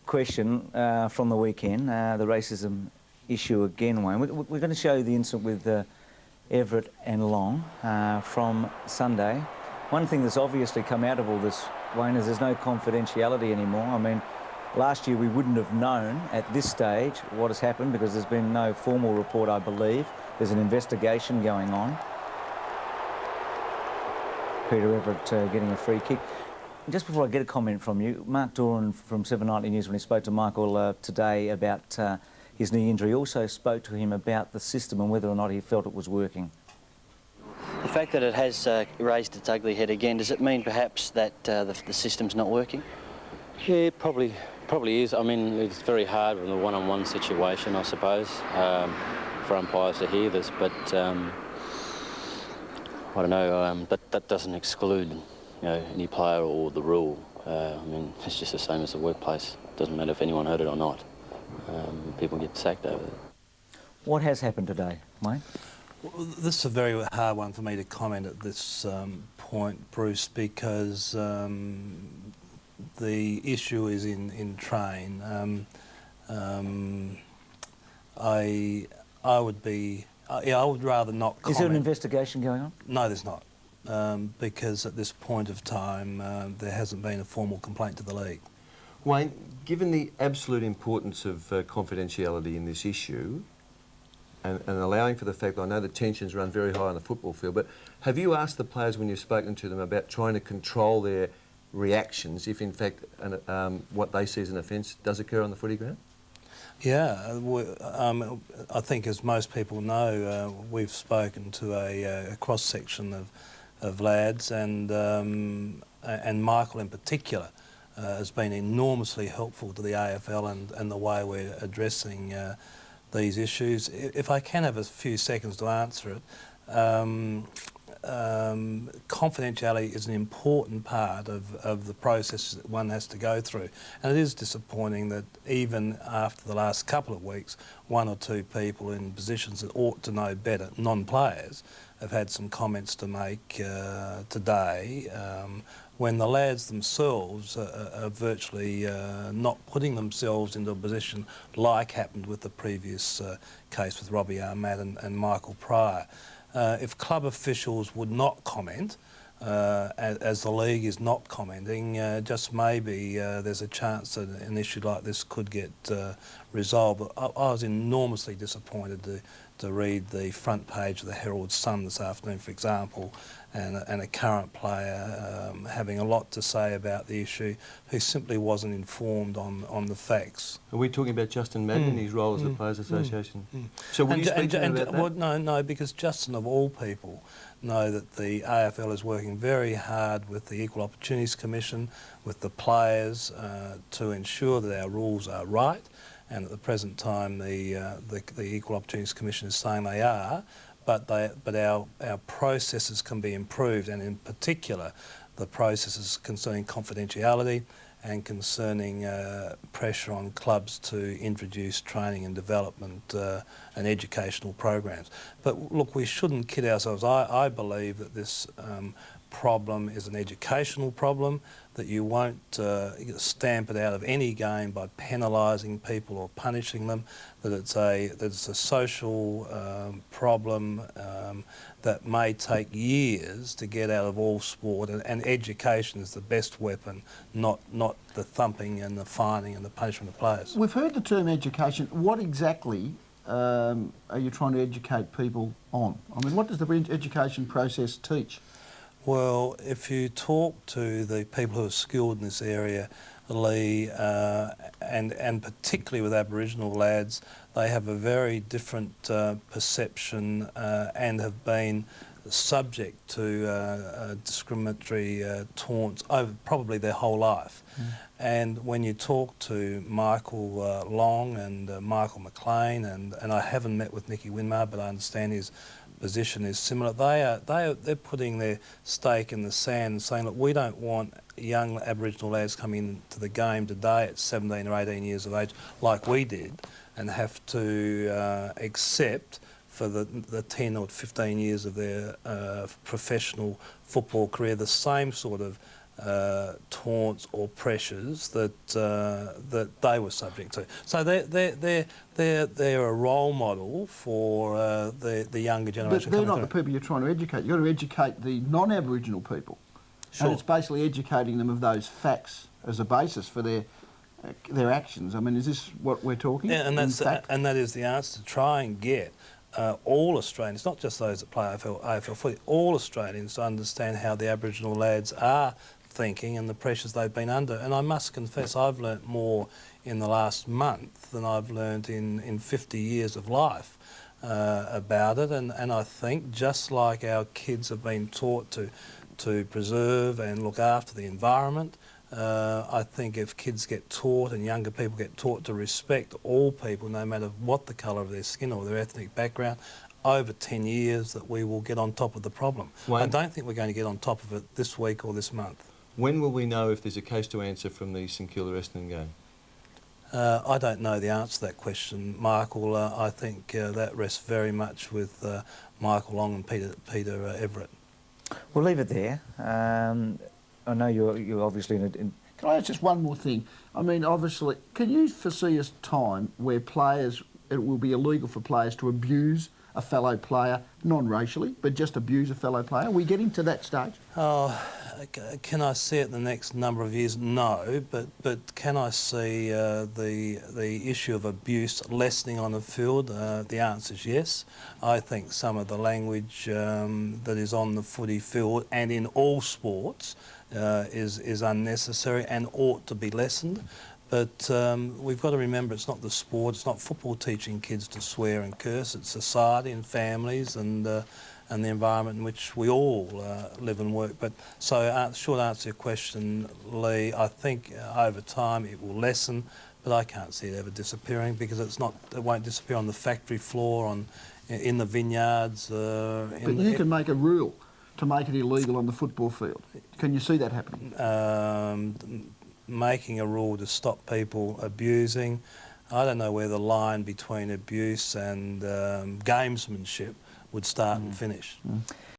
question from the weekend, the racism issue again, Wayne. We're going to show the incident with Everett and Long from Sunday. One thing that's obviously come out of all this, Wayne, is there's no confidentiality anymore. I mean, last year we wouldn't have known at this stage what has happened because there's been no formal report, I believe. There's an investigation going on. Peter Everett getting a free kick. Just before I get a comment from you, Mark Doran from 790 News, when he spoke to Michael today about his knee injury, also spoke to him about the system and whether or not he felt it was working. The fact that it has raised its ugly head again, does it mean perhaps that the system's not working? Yeah, it probably is. I mean, it's very hard in a one-on-one situation, I suppose, for umpires to hear this, but I don't know, that doesn't exclude, you know, any player or the rule. I mean, it's just the same as the workplace. It doesn't matter if anyone heard it or not. People get sacked over it. What has happened today, Wayne? Well, this is a very hard one for me to comment at this point, Bruce, because the issue is in train. I would rather not comment. Is there an investigation going on? No, there's not, because at this point of time there hasn't been a formal complaint to the league. Wayne, given the absolute importance of confidentiality in this issue, and allowing for the fact that I know the tensions run very high on the football field, but have you asked the players when you've spoken to them about trying to control their reactions if in fact what they see as an offence does occur on the footy ground? Yeah, I think as most people know, we've spoken to a cross-section of lads, and Michael in particular has been enormously helpful to the AFL and the way we're addressing these issues. If I can have a few seconds to answer it, confidentiality is an important part of the process that one has to go through, and it is disappointing that even after the last couple of weeks, one or two people in positions that ought to know better, non-players, have had some comments to make today, when the lads themselves are virtually not putting themselves into a position like happened with the previous case with Robbie Armatt and Michael Pryor. If club officials would not comment, as the league is not commenting, just maybe there's a chance that an issue like this could get resolved. But I was enormously disappointed to read the front page of the Herald Sun this afternoon, for example, and a current player having a lot to say about the issue who simply wasn't informed on the facts. Are we talking about Justin Madden and his role as the Players Association? So will you speak to him about that? Well, no, because Justin, of all people, know that the AFL is working very hard with the Equal Opportunities Commission, with the players, to ensure that our rules are right, and at the present time the Equal Opportunities Commission is saying they are, but our processes can be improved, and in particular the processes concerning confidentiality and concerning pressure on clubs to introduce training and development and educational programs. But look, we shouldn't kid ourselves. I believe that this problem is an educational problem, that you won't stamp it out of any game by penalising people or punishing them, that it's a social problem that may take years to get out of all sport, and education is the best weapon, not the thumping and the fining and the punishment of players. We've heard the term education. What exactly are you trying to educate people on? I mean, what does the education process teach? Well, if you talk to the people who are skilled in this area, Leigh, and particularly with Aboriginal lads, they have a very different perception and have been subject to discriminatory taunts over probably their whole life. And when you talk to Michael Long and Michael McLean, and I haven't met with Nicky Winmar, but I understand his position is similar. They're putting their stake in the sand and saying, look, we don't want young Aboriginal lads coming into the game today at 17 or 18 years of age, like we did, and have to accept for the 10 or 15 years of their professional football career the same sort of taunts or pressures that that they were subject to. So they're a role model for the younger generation. But they're not the people you're trying to educate. You've got to educate the non-Aboriginal people. Sure. And it's basically educating them of those facts as a basis for their actions. I mean, is this what we're talking? Yeah, and that is the answer, to try and get all Australians, not just those that play AFL footy, all Australians to understand how the Aboriginal lads are thinking and the pressures they've been under. And I must confess, I've learnt more in the last month than I've learnt in 50 years of life about it. And I think just like our kids have been taught to preserve and look after the environment, I think if kids get taught and younger people get taught to respect all people, no matter what the colour of their skin or their ethnic background, over 10 years that we will get on top of the problem. Wayne? I don't think we're going to get on top of it this week or this month. When will we know if there's a case to answer from the St Kilda Essendon game? I don't know the answer to that question, Michael. I think that rests very much with Michael Long and Peter Everett. We'll leave it there. I know you're obviously in Can I ask just one more thing? I mean, obviously, can you foresee a time where it will be illegal for players to abuse a fellow player, non-racially, but just abuse a fellow player? Are we getting to that stage? Oh, can I see it in the next number of years? No, but can I see the issue of abuse lessening on the field? The answer is yes. I think some of the language that is on the footy field and in all sports is unnecessary and ought to be lessened. But we've got to remember, it's not the sport, it's not football teaching kids to swear and curse, it's society and families and the environment in which we all live and work. But so, short answer to your question, Leigh, I think over time it will lessen, but I can't see it ever disappearing because it won't disappear on the factory floor, in the vineyards. But you can make a rule to make it illegal on the football field. Can you see that happening? Making a rule to stop people abusing. I don't know where the line between abuse and gamesmanship would start and finish.